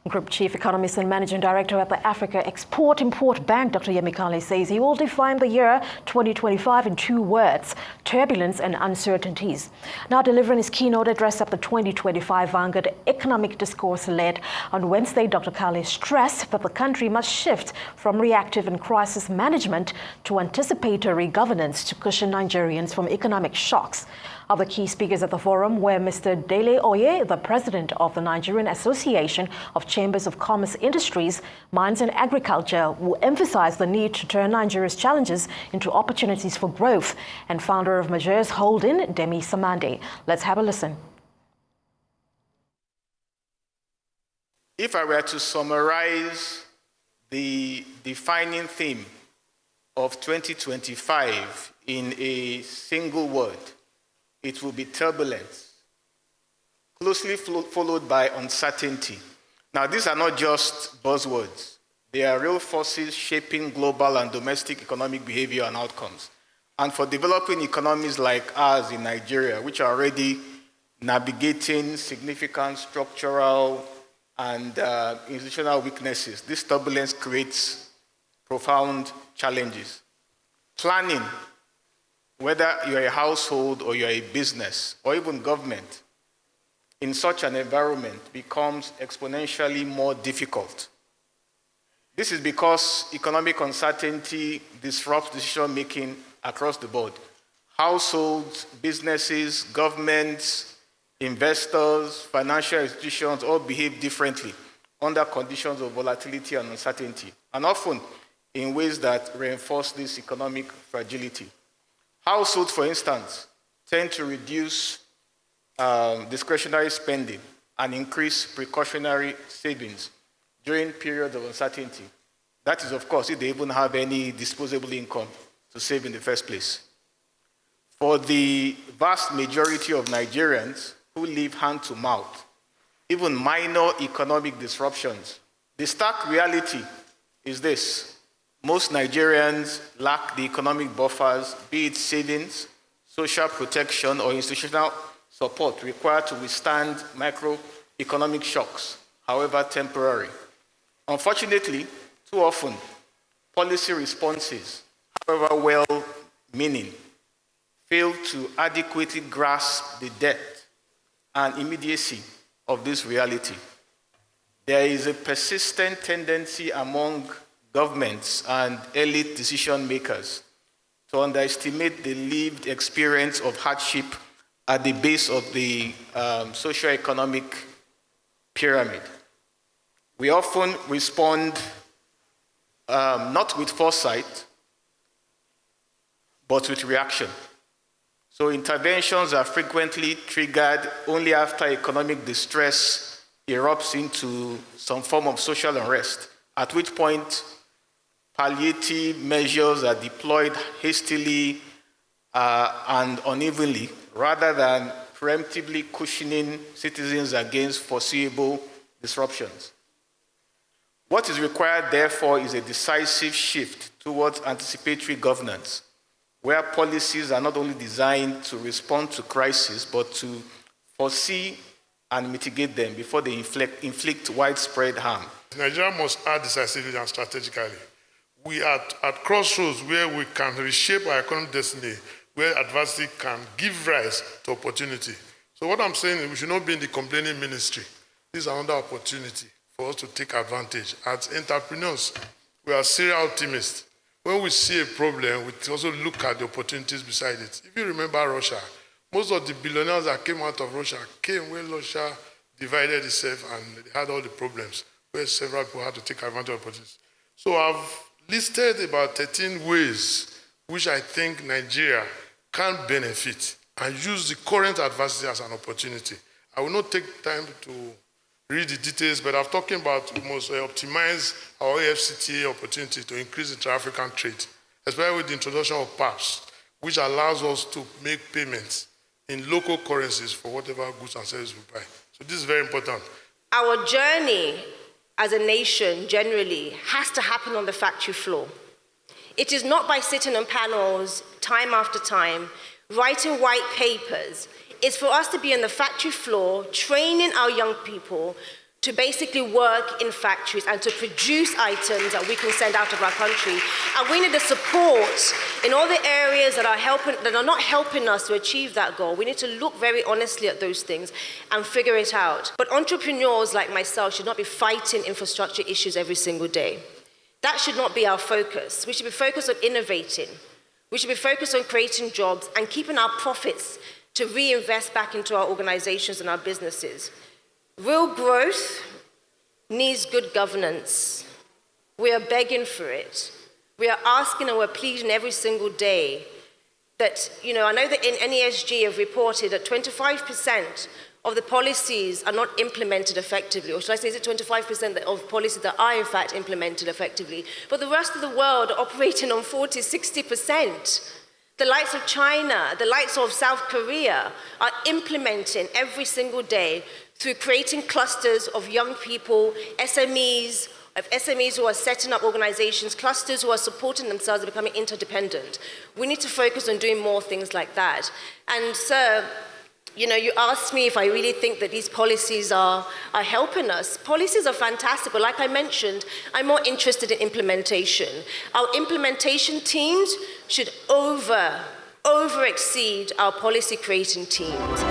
Group Chief Economist and Managing Director at the Africa Export-Import Bank, Dr. Yemi Kale, says he will define the year 2025 in two words: turbulence and uncertainties. Now delivering his keynote address at the 2025 Vanguard Economic Discourse led on Wednesday, Dr. Kale stressed that the country must shift from reactive and crisis management to anticipatory governance to cushion Nigerians from economic shocks. Other key speakers at the forum were Mr. Dele Oye, the president of the Nigerian Association of Chambers of Commerce Industries, Mines and Agriculture, who emphasized the need to turn Nigeria's challenges into opportunities for growth, and founder of Majors Holding, Demi Samande. Let's have a listen. If I were to summarize the defining theme of 2025 in a single word, it will be turbulence, closely followed by uncertainty. Now, these are not just buzzwords. They are real forces shaping global and domestic economic behavior and outcomes. And for developing economies like ours in Nigeria, which are already navigating significant structural and institutional weaknesses, this turbulence creates profound challenges. Planning, whether you're a household or you're a business or even government, in such an environment becomes exponentially more difficult. This is because economic uncertainty disrupts decision-making across the board. Households, businesses, governments, investors, financial institutions all behave differently under conditions of volatility and uncertainty, and often in ways that reinforce this economic fragility. Households, for instance, tend to reduce discretionary spending and increase precautionary savings during periods of uncertainty. That is, of course, if they even have any disposable income to save in the first place. For the vast majority of Nigerians who live hand to mouth, even minor economic disruptions, the stark reality is this: most Nigerians lack the economic buffers, be it savings, social protection, or institutional support required to withstand microeconomic shocks, however temporary. Unfortunately, too often, policy responses, however well-meaning, fail to adequately grasp the depth and immediacy of this reality. There is a persistent tendency among governments and elite decision makers to underestimate the lived experience of hardship at the base of the socio-economic pyramid. We often respond not with foresight, but with reaction. So interventions are frequently triggered only after economic distress erupts into some form of social unrest, at which point palliative measures are deployed hastily and unevenly, rather than preemptively cushioning citizens against foreseeable disruptions. What is required, therefore, is a decisive shift towards anticipatory governance, where policies are not only designed to respond to crises, but to foresee and mitigate them before they inflict widespread harm. Nigeria must act decisively and strategically. We are at crossroads where we can reshape our economic destiny, where adversity can give rise to opportunity. So what I'm saying is we should not be in the complaining ministry. This is another opportunity for us to take advantage. As entrepreneurs, we are serial optimists. When we see a problem, we also look at the opportunities beside it. If you remember Russia, most of the billionaires that came out of Russia came when Russia divided itself and they had all the problems, where several people had to take advantage of opportunities. So I've listed about 13 ways which I think Nigeria can benefit and use the current adversity as an opportunity. I will not take time to read the details, but I'm talking about we must optimize our AFCTA opportunity to increase intra-African trade, especially with the introduction of PAPs, which allows us to make payments in local currencies for whatever goods and services we buy. So this is very important. Our journey as a nation generally has to happen on the factory floor. It is not by sitting on panels time after time, writing white papers. It's for us to be on the factory floor, training our young people, to basically work in factories and to produce items that we can send out of our country. And we need the support in all the areas that are not helping us to achieve that goal. We need to look very honestly at those things and figure it out. But entrepreneurs like myself should not be fighting infrastructure issues every single day. That should not be our focus. We should be focused on innovating. We should be focused on creating jobs and keeping our profits to reinvest back into our organizations and our businesses. Real growth needs good governance. We are begging for it. We are asking and we're pleading every single day that, I know that in NESG have reported that 25% of the policies are not implemented effectively, or should I say is it 25% of policies that are in fact implemented effectively, but the rest of the world are operating on 40, 60%. The likes of China, the likes of South Korea are implementing every single day through creating clusters of young people, SMEs who are setting up organizations, clusters who are supporting themselves and becoming interdependent. We need to focus on doing more things like that. And sir, you asked me if I really think that these policies are helping us. Policies are fantastic, but like I mentioned, I'm more interested in implementation. Our implementation teams should over exceed our policy creating teams.